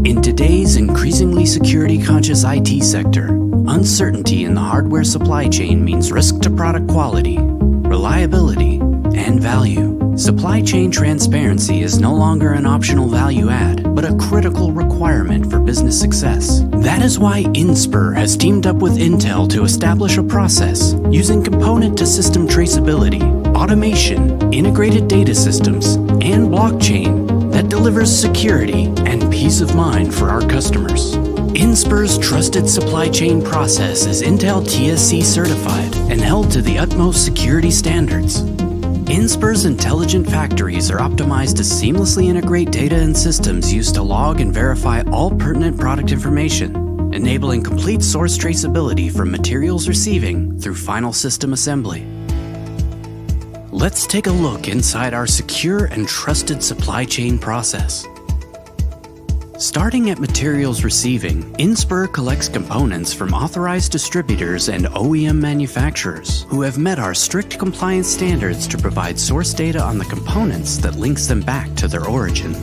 In today's increasingly security-conscious IT sector, uncertainty in the hardware supply chain means risk to product quality, reliability, and value. Supply chain transparency is no longer an optional value add, but a critical requirement for business success. That is why Inspur has teamed up with Intel to establish a process using component-to-system traceability, automation, integrated data systems, and blockchain that delivers security and peace of mind for our customers. Inspur's trusted supply chain process is Intel TSC certified and held to the utmost security standards. Inspur's intelligent factories are optimized to seamlessly integrate data and systems used to log and verify all pertinent product information, enabling complete source traceability from materials receiving through final system assembly. Let's take a look inside our secure and trusted supply chain process. Starting at materials receiving, Inspur collects components from authorized distributors and OEM manufacturers who have met our strict compliance standards to provide source data on the components that links them back to their origin.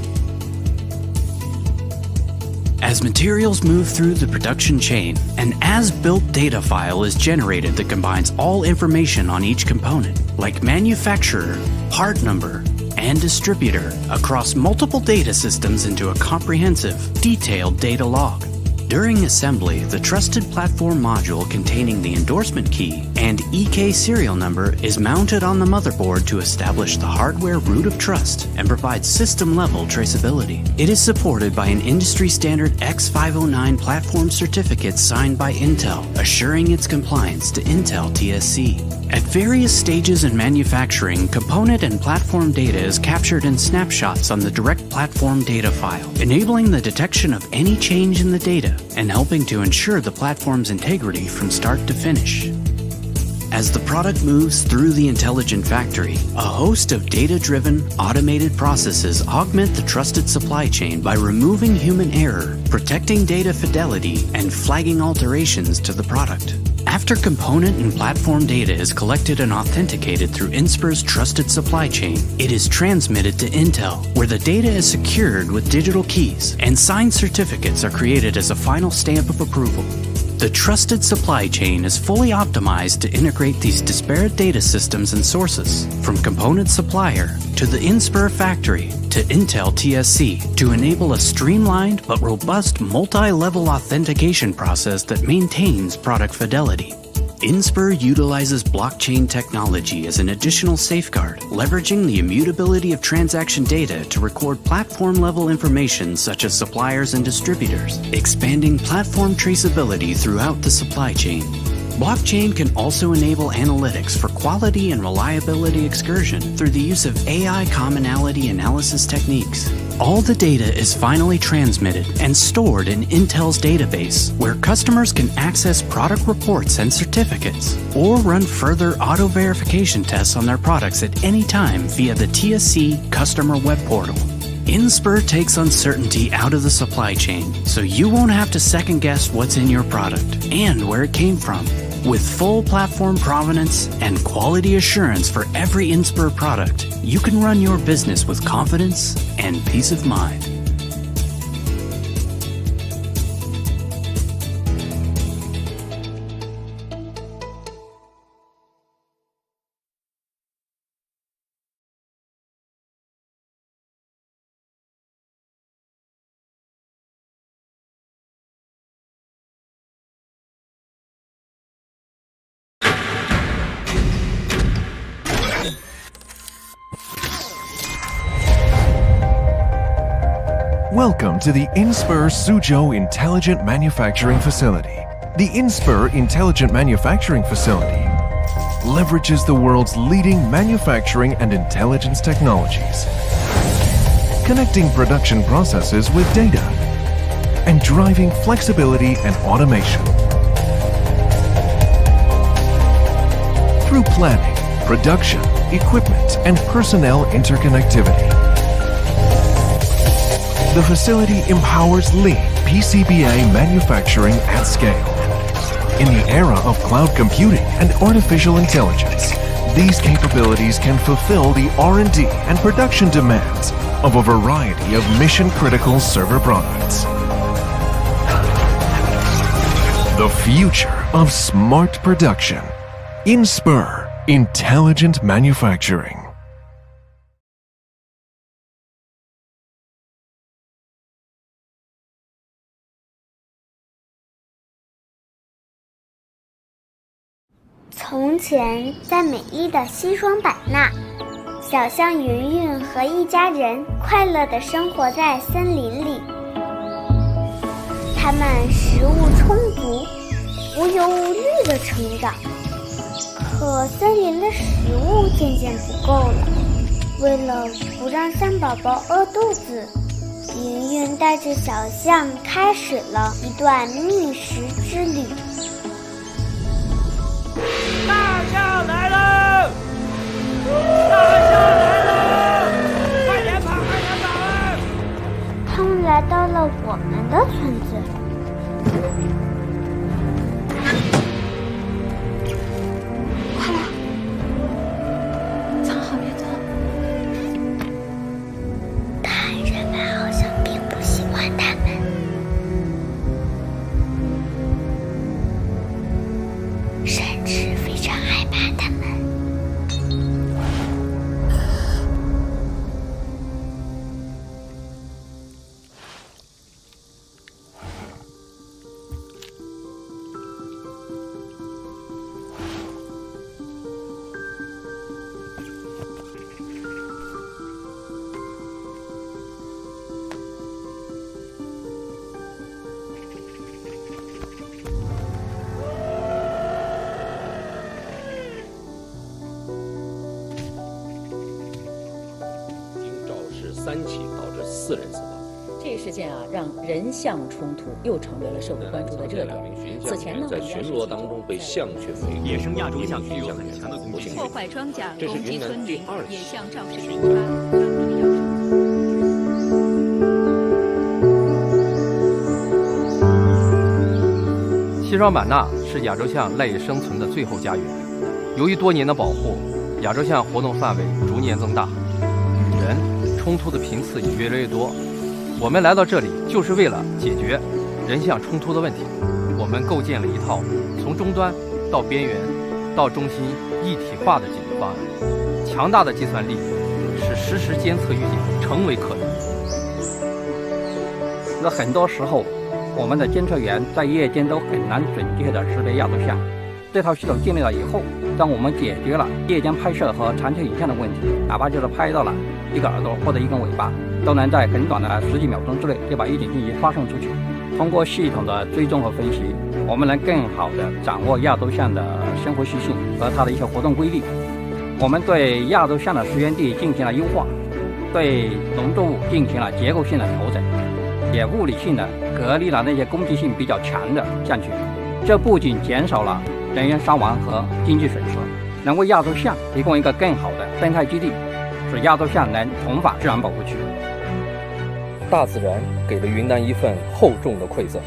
As materials move through the production chain, an as-built data file is generated that combines all information on each component, like manufacturer, part number, and distributor, across multiple data systems into a comprehensive, detailed data log. During assembly, the trusted platform module containing the endorsement key and EK serial number is mounted on the motherboard to establish the hardware root of trust and provide system-level traceability. It is supported by an industry-standard X509 platform certificate signed by Intel, assuring its compliance to Intel TSC. At various stages in manufacturing, component and platform data is captured in snapshots on the direct platform data file, enabling the detection of any change in the data and helping to ensure the platform's integrity from start to finish. As the product moves through the intelligent factory, a host of data-driven, automated processes augment the trusted supply chain by removing human error, protecting data fidelity, and flagging alterations to the product. After component and platform data is collected and authenticated through Inspur's trusted supply chain, it is transmitted to Intel, where the data is secured with digital keys and signed certificates are created as a final stamp of approval. The trusted supply chain is fully optimized to integrate these disparate data systems and sources, from component supplier to the Inspur factory to Intel TSC, to enable a streamlined but robust multi-level authentication process that maintains product fidelity. Inspur utilizes blockchain technology as an additional safeguard, leveraging the immutability of transaction data to record platform-level information such as suppliers and distributors, expanding platform traceability throughout the supply chain. Blockchain can also enable analytics for quality and reliability excursion through the use of AI commonality analysis techniques. All the data is finally transmitted and stored in Intel's database, where customers can access product reports and certificates, or run further auto-verification tests on their products at any time via the TSC customer web portal. Inspur takes uncertainty out of the supply chain, so you won't have to second-guess what's in your product and where it came from. With full platform provenance and quality assurance for every Inspur product, you can run your business with confidence and peace of mind. Welcome to the Inspur Suzhou Intelligent Manufacturing Facility. The Inspur Intelligent Manufacturing Facility leverages the world's leading manufacturing and intelligence technologies, connecting production processes with data and driving flexibility and automation. Through planning, production, equipment, and personnel interconnectivity, the facility empowers lean PCBA manufacturing at scale. In the era of cloud computing and artificial intelligence, these capabilities can fulfill the R&D and production demands of a variety of mission-critical server products. The future of smart production. Inspur Intelligent Manufacturing. 从前，在美丽的西双版纳，小象云云和一家人快乐地生活在森林里。他们食物充足，无忧无虑地成长。可森林的食物渐渐不够了，为了不让象宝宝饿肚子，云云带着小象开始了一段觅食之旅。 大象来了！大象来了！快点跑，快点跑啊！他们来到了我们的村子。快来，藏好别走。但人们好像并不喜欢他们。 甚至非常害怕他们。3起导致4人死亡。这一事件让人象冲突又成为了社会关注的热点。此前呢，在巡逻当中被象群为野生亚洲象具有很强的攻击性，破坏庄稼、攻击村民，野象肇事频发。西双版纳是亚洲象赖以生存的最后家园。由于多年的保护，亚洲象活动范围逐年增大，与人冲突的频次也越来越多。我们来到这里就是为了解决人象冲突的问题。我们构建了一套从终端到边缘到中心一体化的解决方案。强大的计算力使实时监测预警成为可能。那很多时候，我们的监测员在夜间都很难准确地识别亚洲象。这套系统建立了以后，当我们解决了夜间拍摄和长期影像的问题，哪怕就是拍到了一个耳朵或者一根尾巴，都能在很短的10几秒钟之内就把预警信息发送出去。通过系统的追踪和分析，我们能更好地掌握亚洲象的生活习性和它的一些活动规律。我们对亚洲象的食源地进行了优化，对农作物进行了结构性的调整，也物理性的隔离了那些攻击性比较强的象群。这不仅减少了人员伤亡和经济损失，能为亚洲象提供一个更好的生态基地，使亚洲象能重返自然保护区。大自然给了云南一份厚重的馈赠，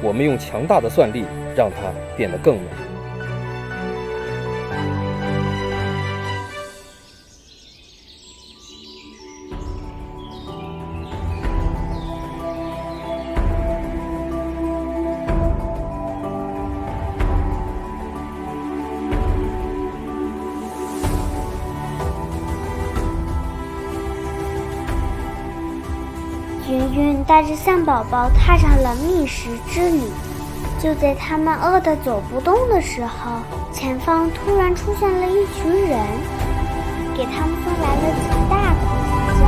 我们用强大的算力让它变得更美。云云带着象宝宝踏上了觅食之旅。就在他们饿得走不动的时候，前方突然出现了一群人，给他们送来了几大口香蕉。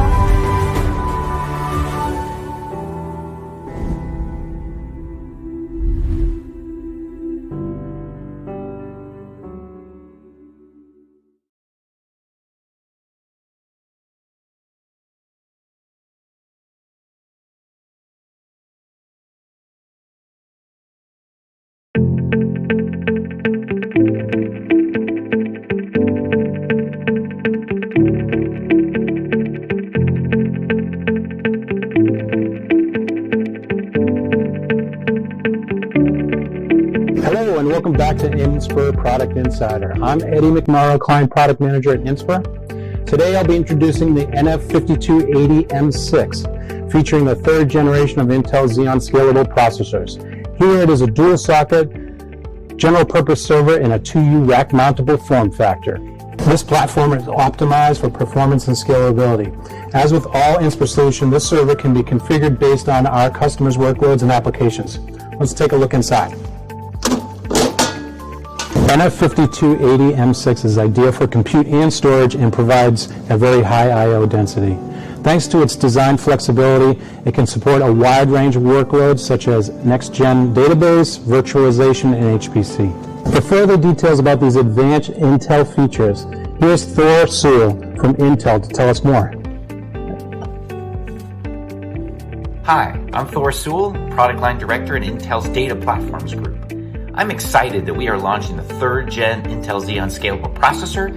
Hello and welcome back to Inspur Product Insider. I'm Eddie McMorrow, Client Product Manager at Inspur. Today I'll be introducing the NF5280M6, featuring the third generation of Intel Xeon Scalable processors. Here it is a dual socket, general purpose server in a 2U rack mountable form factor. This platform is optimized for performance and scalability. As with all Inspur solutions, this server can be configured based on our customers' workloads and applications. Let's take a look inside. NF5280M6 is ideal for compute and storage and provides a very high I/O density. Thanks to its design flexibility, it can support a wide range of workloads such as next-gen database, virtualization, and HPC. For further details about these advanced Intel features, here's Thor Sewell from Intel to tell us more. Hi, I'm Thor Sewell, Product Line Director in Intel's Data Platforms Group. I'm excited that we are launching the third-gen Intel Xeon Scalable processor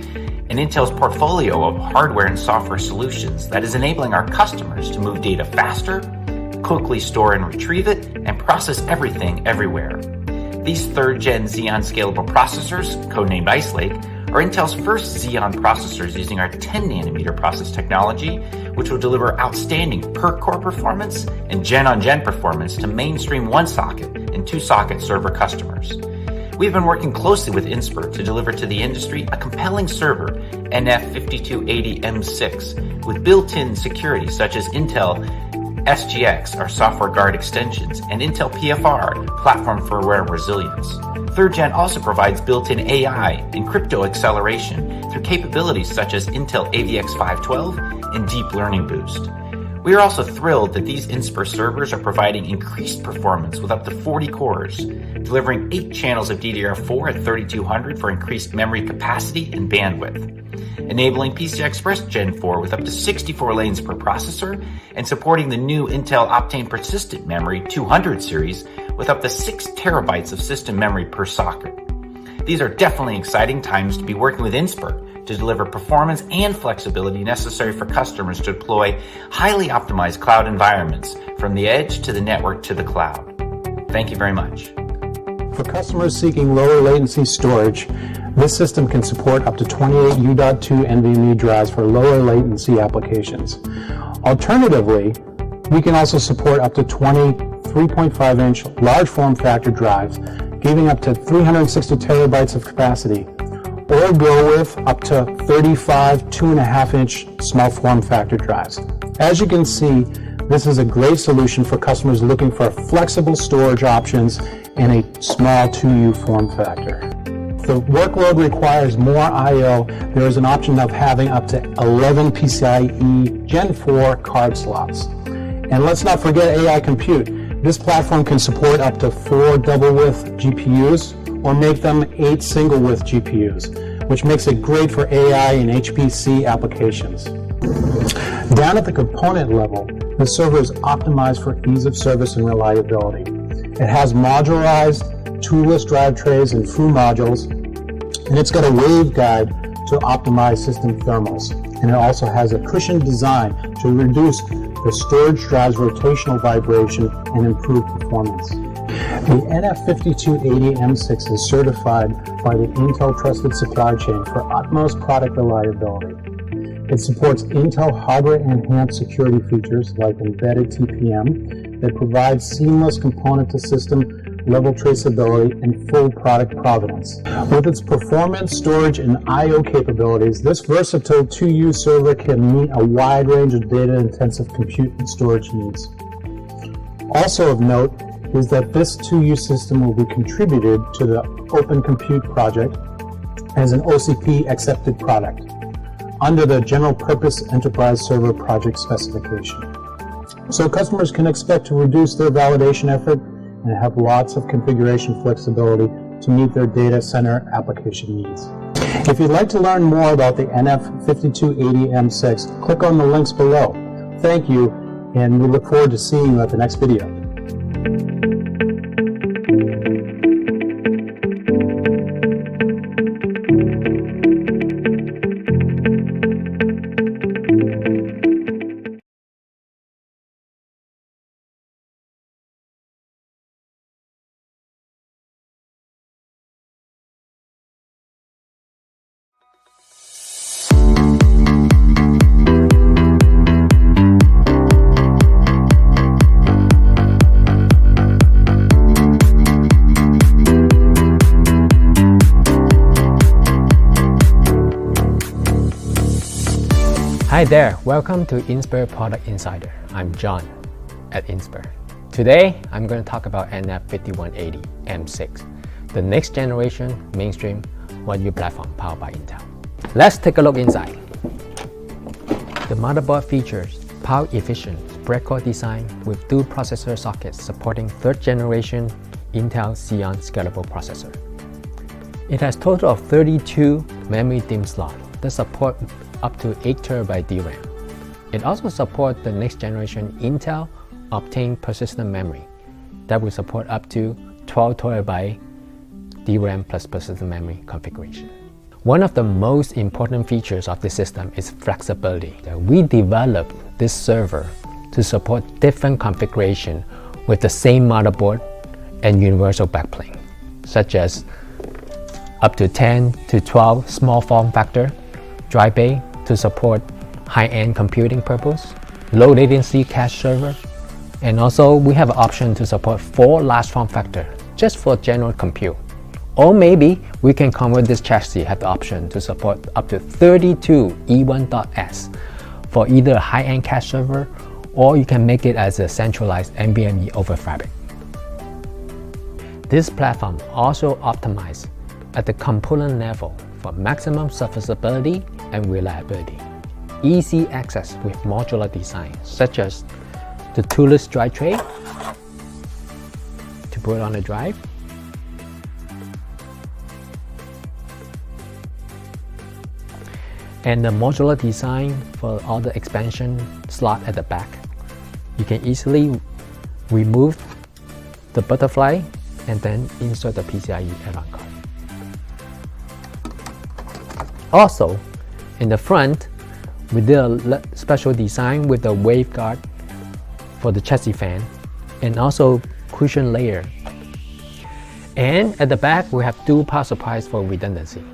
and Intel's portfolio of hardware and software solutions that is enabling our customers to move data faster, quickly store and retrieve it, and process everything everywhere. These third-gen Xeon Scalable processors, codenamed Ice Lake, are Intel's first Xeon processors using our 10nm process technology, which will deliver outstanding per-core performance and gen-on-gen performance to mainstream one-socket and two-socket server customers. We've been working closely with Inspur to deliver to the industry a compelling server, NF5280M6, with built-in security such as Intel SGX, our software guard extensions, and Intel PFR, platform for aware resilience. Third Gen also provides built-in AI and crypto acceleration through capabilities such as Intel AVX512 and Deep Learning Boost. We are also thrilled that these Inspur servers are providing increased performance with up to 40 cores, delivering 8 channels of DDR4 at 3200 for increased memory capacity and bandwidth, enabling PCI Express Gen 4 with up to 64 lanes per processor, and supporting the new Intel Optane Persistent Memory 200 series with up to 6 terabytes of system memory per socket. These are definitely exciting times to be working with Inspur to deliver performance and flexibility necessary for customers to deploy highly optimized cloud environments from the edge to the network to the cloud. Thank you very much. For customers seeking lower latency storage, this system can support up to 28 U.2 NVMe drives for lower latency applications. Alternatively, we can also support up to 20 3.5-inch large form factor drives, giving up to 360 terabytes of capacity, or go with up to 35 2.5-inch small form factor drives. As you can see, this is a great solution for customers looking for flexible storage options in a small 2U form factor. If the workload requires more I/O, there is an option of having up to 11 PCIe Gen 4 card slots. And let's not forget AI compute. This platform can support up to 4 double-width GPUs or make them 8 single-width GPUs, which makes it great for AI and HPC applications. Down at the component level, the server is optimized for ease of service and reliability. It has modularized toolless drive trays and FU modules, and it's got a waveguide to optimize system thermals. And it also has a cushioned design to reduce the storage drive's rotational vibration and improve performance. The NF5280M6 is certified by the Intel Trusted Supply Chain for utmost product reliability. It supports Intel hardware-enhanced security features like embedded TPM that provides seamless component-to-system level traceability and full product provenance. With its performance, storage, and I/O capabilities, this versatile 2U server can meet a wide range of data-intensive compute and storage needs. Also of note is that this 2U system will be contributed to the Open Compute project as an OCP accepted product under the General Purpose Enterprise Server project specification. So customers can expect to reduce their validation effort and have lots of configuration flexibility to meet their data center application needs. If you'd like to learn more about the NF5280M6, click on the links below. Thank you, and we look forward to seeing you at the next video. Hi there, welcome to Inspur Product Insider. I'm John at Inspur. Today, I'm going to talk about NF5180 M6, the next generation mainstream 1U platform powered by Intel. Let's take a look inside. The motherboard features power-efficient breadboard design with dual processor sockets supporting 3rd generation Intel Xeon Scalable processor. It has a total of 32 memory DIMM slots that support up to 8 TB DRAM. It also supports the next generation Intel Optane persistent memory that will support up to 12 TB DRAM plus persistent memory configuration. One of the most important features of this system is flexibility. We developed this server to support different configuration with the same motherboard and universal backplane, such as up to 10 to 12 small form factor drive bay to support high-end computing purpose, low latency cache server, and also we have an option to support 4 large form factor just for general compute. Or maybe we can convert this chassis, have the option to support up to 32 E1.S for either a high-end cache server, or you can make it as a centralized NVMe over Fabric. This platform also optimized at the component level for maximum serviceability and reliability. Easy access with modular design, such as the toolless drive tray to put on the drive, and the modular design for all the expansion slot at the back. You can easily remove the butterfly and then insert the PCIe add-on card. Also, in the front, we did a special design with a waveguard for the chassis fan and also cushion layer. And at the back, we have dual power supplies for redundancy.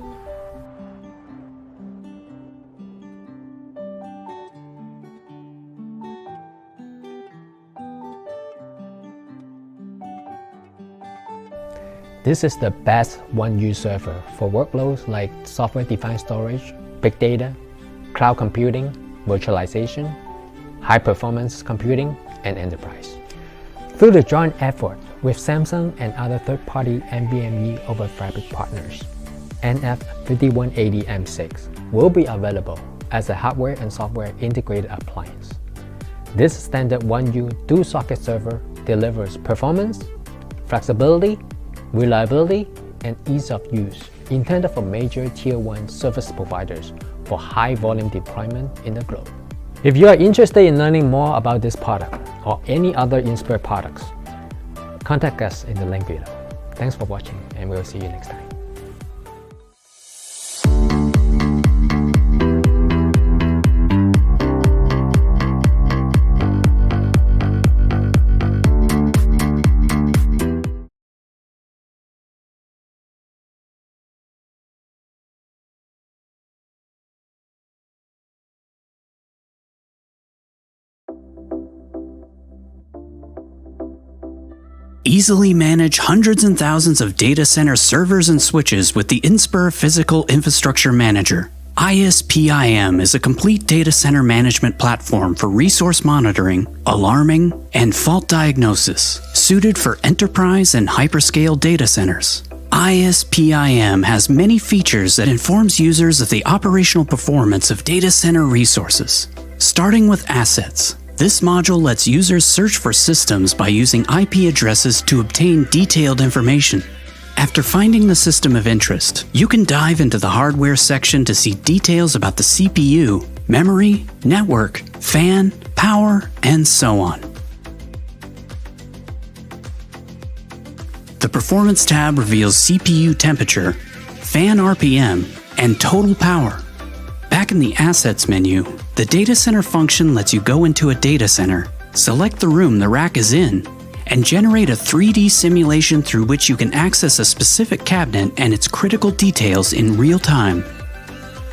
This is the best 1U server for workloads like software-defined storage, big data, cloud computing, virtualization, high-performance computing, and enterprise. Through the joint effort with Samsung and other third-party NVMe over Fabric partners, NF5180M6 will be available as a hardware and software integrated appliance. This standard 1U dual-socket server delivers performance, flexibility, reliability, and ease of use intended for major Tier 1 service providers for high-volume deployment in the globe. If you are interested in learning more about this product or any other Inspur products, contact us in the link below. Thanks for watching, and we'll see you next time. Easily manage hundreds and thousands of data center servers and switches with the Inspur Physical Infrastructure Manager. ISPIM is a complete data center management platform for resource monitoring, alarming, and fault diagnosis, suited for enterprise and hyperscale data centers. ISPIM has many features that informs users of the operational performance of data center resources. Starting with assets, this module lets users search for systems by using IP addresses to obtain detailed information. After finding the system of interest, you can dive into the hardware section to see details about the CPU, memory, network, fan, power, and so on. The Performance tab reveals CPU temperature, fan RPM, and total power. Back in the Assets menu, the Data Center function lets you go into a data center, select the room the rack is in, and generate a 3D simulation through which you can access a specific cabinet and its critical details in real time.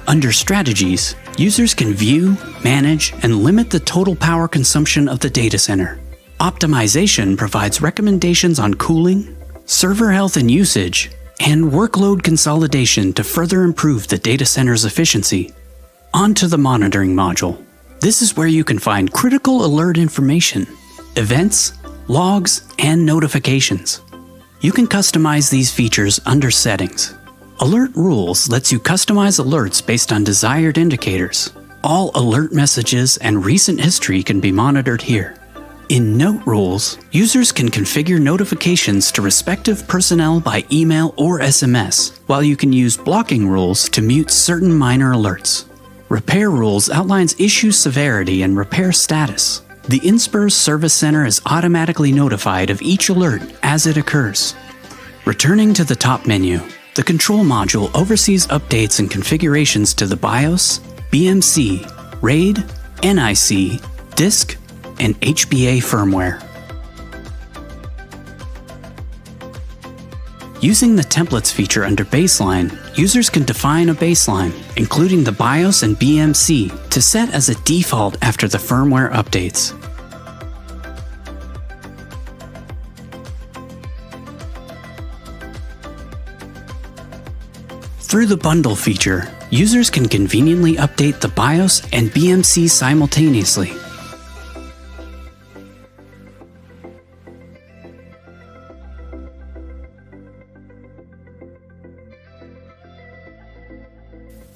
Under Strategies, users can view, manage, and limit the total power consumption of the data center. Optimization provides recommendations on cooling, server health and usage, and workload consolidation to further improve the data center's efficiency. On to the Monitoring module. This is where you can find critical alert information, events, logs, and notifications. You can customize these features under Settings. Alert Rules lets you customize alerts based on desired indicators. All alert messages and recent history can be monitored here. In Note Rules, users can configure notifications to respective personnel by email or SMS, while you can use blocking rules to mute certain minor alerts. Repair Rules outlines issue severity and repair status. The Inspur Service Center is automatically notified of each alert as it occurs. Returning to the top menu, the Control module oversees updates and configurations to the BIOS, BMC, RAID, NIC, disk, and HBA firmware. Using the Templates feature under Baseline, users can define a baseline, including the BIOS and BMC, to set as a default after the firmware updates. Through the Bundle feature, users can conveniently update the BIOS and BMC simultaneously.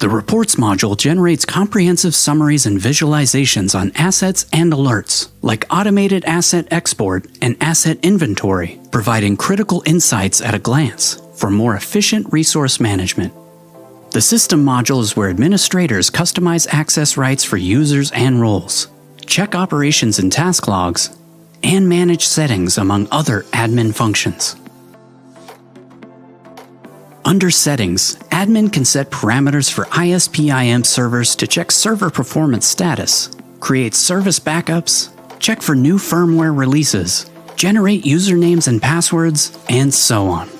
The Reports module generates comprehensive summaries and visualizations on assets and alerts, like automated asset export and asset inventory, providing critical insights at a glance for more efficient resource management. The System module is where administrators customize access rights for users and roles, check operations and task logs, and manage settings among other admin functions. Under Settings, admin can set parameters for ISPIM servers to check server performance status, create service backups, check for new firmware releases, generate usernames and passwords, and so on.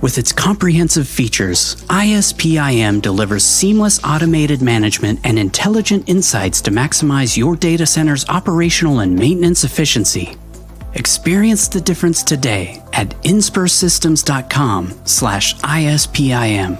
With its comprehensive features, ISPIM delivers seamless automated management and intelligent insights to maximize your data center's operational and maintenance efficiency. Experience the difference today at inspursystems.com/ISPIM.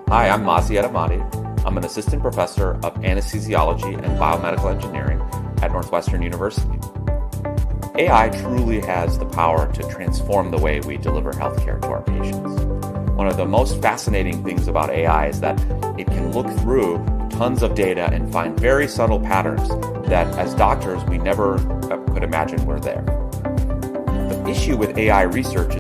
Hi, I'm Mazi Adamati. I'm an assistant professor of anesthesiology and biomedical engineering at Northwestern University. AI truly has the power to transform the way we deliver healthcare to our patients. One of the most fascinating things about AI is that it can look through tons of data and find very subtle patterns that, as doctors, we never could imagine were there. The issue with AI research